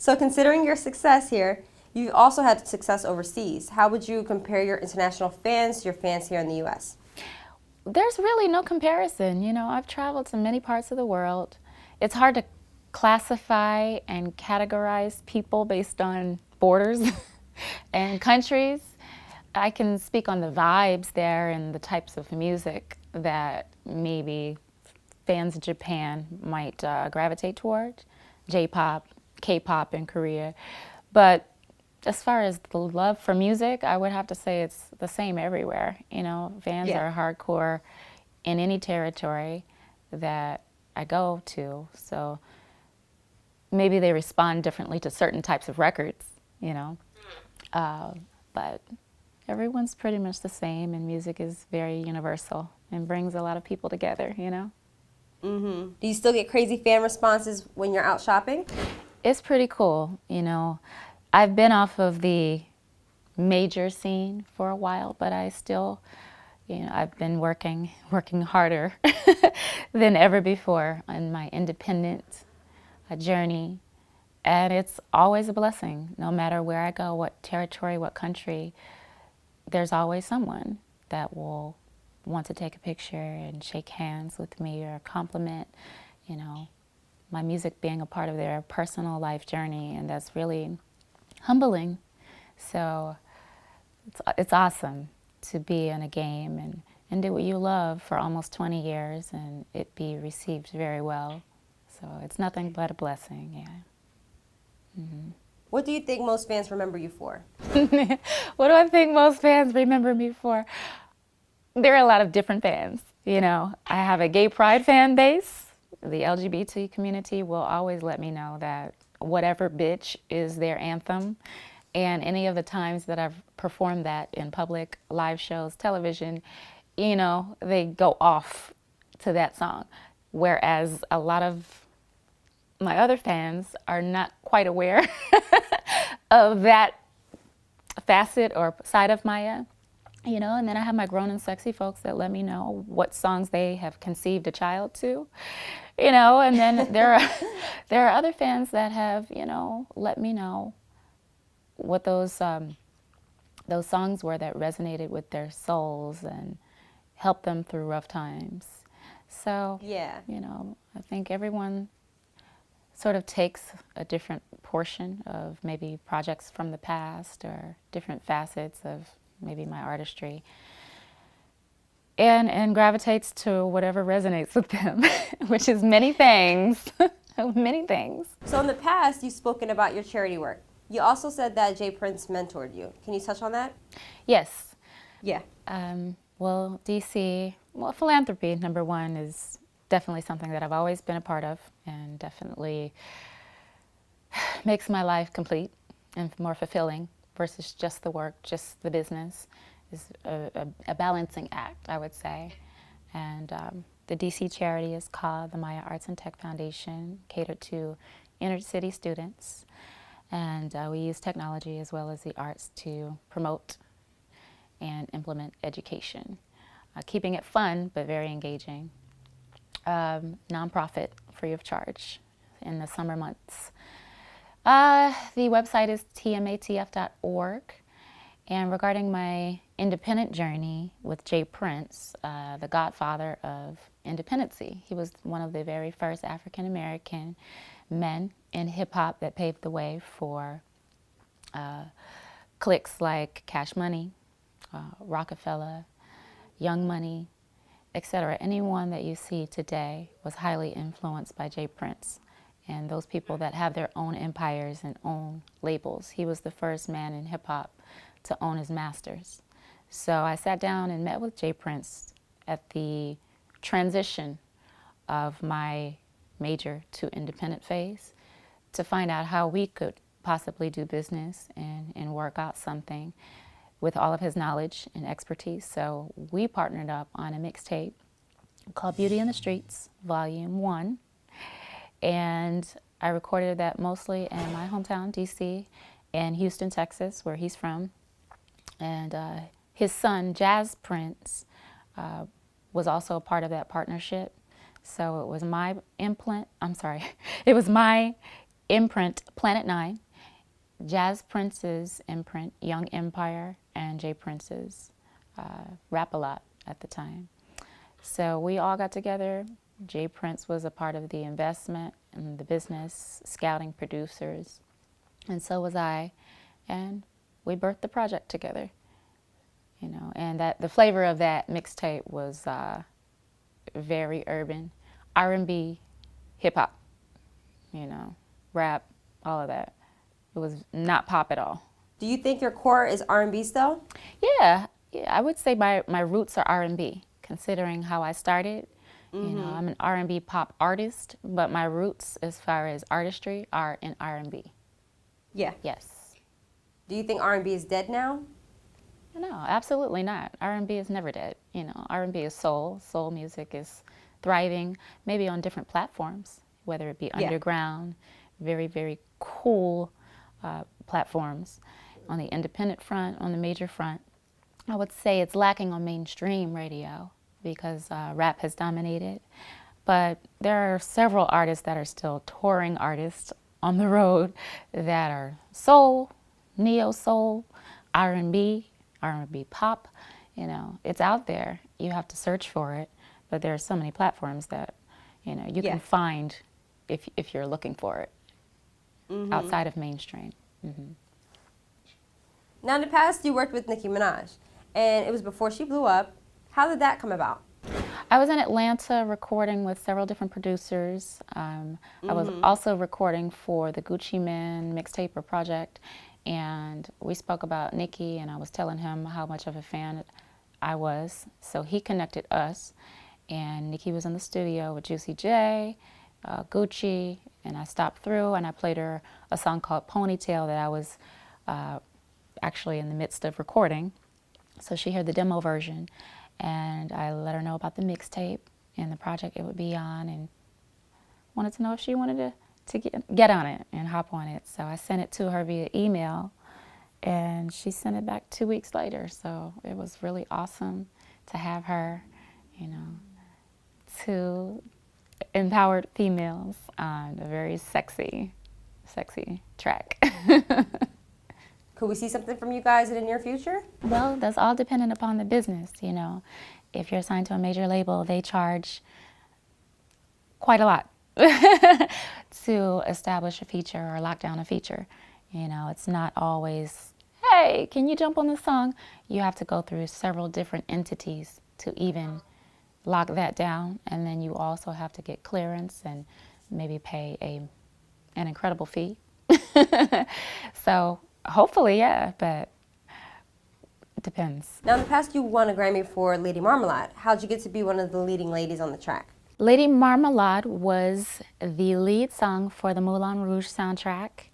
So considering your success here, you've also had success overseas. How would you compare your international fans to your fans here in the U.S.? There's really no comparison. You know, I've traveled to many parts of the world. It's hard to classify and categorize people based on borders and countries. I can speak on the vibes there and the types of music that maybe fans in Japan might gravitate toward, J-pop, K-pop in Korea. But as far as the love for music, I would have to say it's the same everywhere. You know, fans Yeah. are hardcore in any territory that I go to. So maybe they respond differently to certain types of records, you know. But everyone's pretty much the same, and music is very universal and brings a lot of people together, you know. Do you still get crazy fan responses when you're out shopping? It's pretty cool, you know. I've been off of the major scene for a while, but I still, you know, I've been working harder than ever before on my independent journey. And it's always a blessing, no matter where I go, what territory, what country, there's always someone that will want to take a picture and shake hands with me or compliment, you know, my music being a part of their personal life journey, and that's really humbling. So it's awesome to be in a game and do what you love for almost 20 years and it be received very well. So it's nothing but a blessing, yeah. What do you think most fans remember you for? What do I think most fans remember me for? There are a lot of different fans, you know. I have a gay pride fan base. The LGBT community will always let me know that Whatever Bitch is their anthem. And any of the times that I've performed that in public, live shows, television, you know, they go off to that song. Whereas a lot of my other fans are not quite aware of that facet or side of Maya, you know. And then I have my grown and sexy folks that let me know what songs they have conceived a child to, you know. And then there are other fans that have, you know, let me know what those songs were that resonated with their souls and helped them through rough times. So Yeah. you know, I think everyone sort of takes a different portion of maybe projects from the past or different facets of maybe my artistry and gravitates to whatever resonates with them, which is many things, many things. So in the past, you've spoken about your charity work. You also said that Jay Prince mentored you. Can you touch on that? Yes. Yeah. Well, DC, philanthropy, number one, is definitely something that I've always been a part of and definitely makes my life complete and more fulfilling versus just the work, just the business. Is a balancing act, I would say. And the DC charity is called the Maya Arts and Tech Foundation, catered to inner city students. And we use technology as well as the arts to promote and implement education, keeping it fun but very engaging. Nonprofit, free of charge in the summer months. The website is tmatf.org. And regarding my independent journey with Jay Prince, the godfather of independency, he was one of the very first African American men in hip hop that paved the way for cliques like Cash Money, Rockefeller, Young Money, etc. Anyone that you see today was highly influenced by Jay Prince. And those people that have their own empires and own labels. He was the first man in hip hop to own his masters. So I sat down and met with Jay Prince at the transition of my major to independent phase to find out how we could possibly do business and work out something with all of his knowledge and expertise. So we partnered up on a mixtape called Beauty in the Streets, Volume 1. And I recorded that mostly in my hometown, DC, and Houston, Texas, where he's from. And his son, Jazz Prince, was also a part of that partnership. So it was my it was my imprint Planet 9, Jazz Prince's imprint Young Empire, and Jay Prince's Rap-A-Lot at the time. So we all got together. Jay Prince was a part of the investment and the business, scouting producers, and so was I. And we birthed the project together, you know. And that the flavor of that mixtape was very urban, R&B, hip hop, you know, rap, all of that. It was not pop at all. Do you think your core is R&B still? Yeah, I would say my roots are R&B, considering how I started. You know, I'm an R&B pop artist, but my roots as far as artistry are in R&B. Yeah. Yes. Do you think R&B is dead now? No, absolutely not. R&B is never dead. You know, R&B is soul. Soul music is thriving, maybe on different platforms, whether it be underground, very, very cool platforms. On the independent front, on the major front, I would say it's lacking on mainstream radio because rap has dominated. But there are several artists that are still touring artists on the road that are soul, neo-soul, R&B pop. You know, it's out there. You have to search for it. But there are so many platforms that, you know, you can find if you're looking for it outside of mainstream. Now, in the past, you worked with Nicki Minaj, and it was before she blew up. How did that come about? I was in Atlanta recording with several different producers. I was also recording for the Gucci Mane mixtape or project, and we spoke about Nicki, and I was telling him how much of a fan I was. So he connected us, and Nicki was in the studio with Juicy J, Gucci, and I stopped through and I played her a song called Ponytail that I was actually in the midst of recording. So she heard the demo version, and I let her know about the mixtape and the project it would be on, and wanted to know if she wanted to get on it and hop on it. So I sent it to her via email, and she sent it back 2 weeks later. So it was really awesome to have her, you know, two empowered females on a very sexy track. Could we see something from you guys in the near future? Well, that's all dependent upon the business, you know. If you're signed to a major label, they charge quite a lot to establish a feature or lock down a feature. You know, it's not always, hey, can you jump on this song? You have to go through several different entities to even lock that down, and then you also have to get clearance and maybe pay an incredible fee. So hopefully, yeah, but it depends. Now, in the past, you won a Grammy for Lady Marmalade. How'd you get to be one of the leading ladies on the track? Lady Marmalade was the lead song for the Moulin Rouge soundtrack,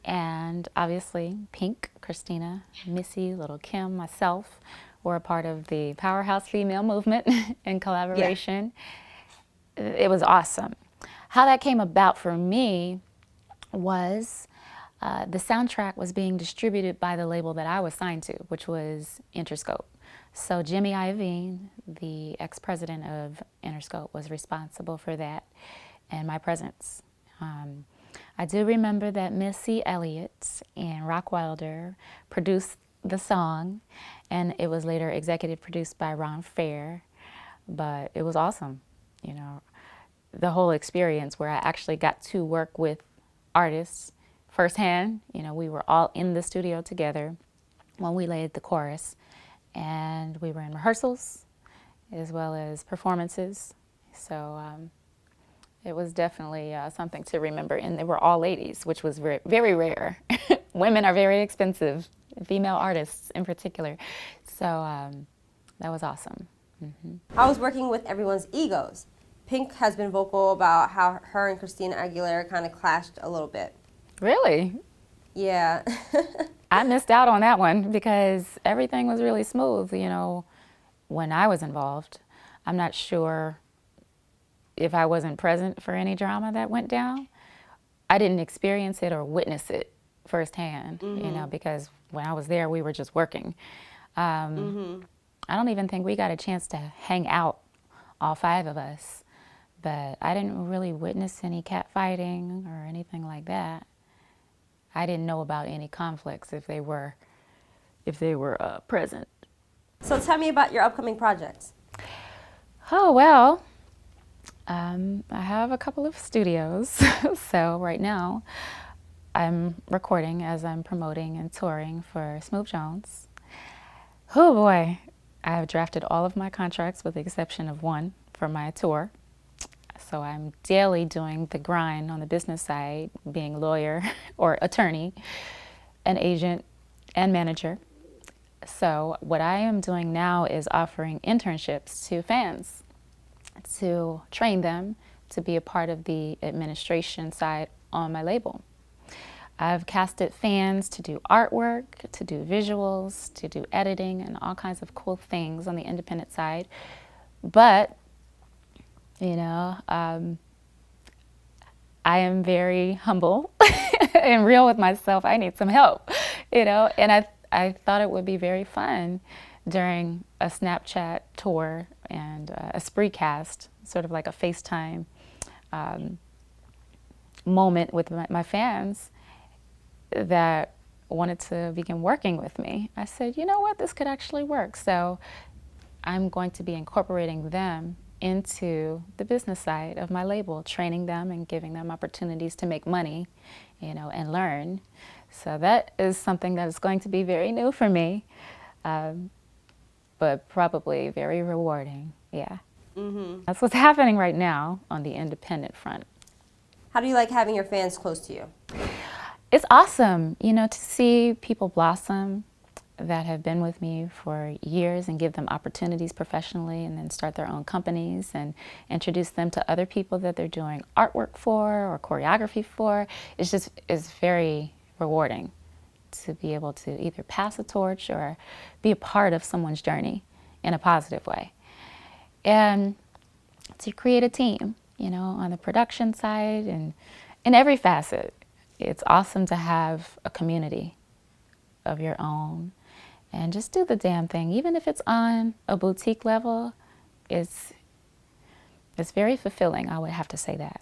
and obviously Pink, Christina, Missy, Little Kim, myself were a part of the powerhouse female movement in collaboration. Yeah. It was awesome. How that came about for me was the soundtrack was being distributed by the label that I was signed to, which was Interscope. So Jimmy Iovine, the ex-president of Interscope, was responsible for that and my presence. I do remember that Missy Elliott and Rock Wilder produced the song, and it was later executive produced by Ron Fair, but it was awesome. You know, the whole experience where I actually got to work with artists firsthand. You know, we were all in the studio together when we laid the chorus, and we were in rehearsals as well as performances. So it was definitely something to remember, and they were all ladies, which was very, very rare. Women are very expensive, female artists in particular. So that was awesome. I was working with everyone's egos. Pink has been vocal about how her and Christina Aguilera kind of clashed a little bit. Really? Yeah. I missed out on that one because everything was really smooth, you know, when I was involved. I'm not sure if I wasn't present for any drama that went down. I didn't experience it or witness it firsthand, you know, because when I was there, we were just working. I don't even think we got a chance to hang out, all five of us. but I didn't really witness any catfighting or anything like that. I didn't know about any conflicts if they were present. So tell me about your upcoming projects. Oh, well, I have a couple of studios. So right now I'm recording as I'm promoting and touring for Smooth Jones. Oh boy, I have drafted all of my contracts with the exception of one for my tour. So I'm daily doing the grind on the business side, being lawyer or attorney, an agent, and manager. So what I am doing now is offering internships to fans to train them to be a part of the administration side on my label. I've casted fans to do artwork, to do visuals, to do editing, and all kinds of cool things on the independent side. But, you know, I am very humble and real with myself. I need some help, you know, and I thought it would be very fun during a Snapchat tour and a Spreecast, sort of like a FaceTime moment with my fans that wanted to begin working with me. I said, you know what, this could actually work. So I'm going to be incorporating them into the business side of my label, training them and giving them opportunities to make money, you know, and learn. So that is something that is going to be very new for me, but probably very rewarding. Yeah. That's what's happening right now on the independent front. How do you like having your fans close to you? It's awesome, you know, to see people blossom that have been with me for years and give them opportunities professionally and then start their own companies and introduce them to other people that they're doing artwork for or choreography for. It's very rewarding to be able to either pass a torch or be a part of someone's journey in a positive way. And to create a team, you know, on the production side and in every facet. It's awesome to have a community of your own and just do the damn thing. Even if it's on a boutique level, it's very fulfilling, I would have to say that.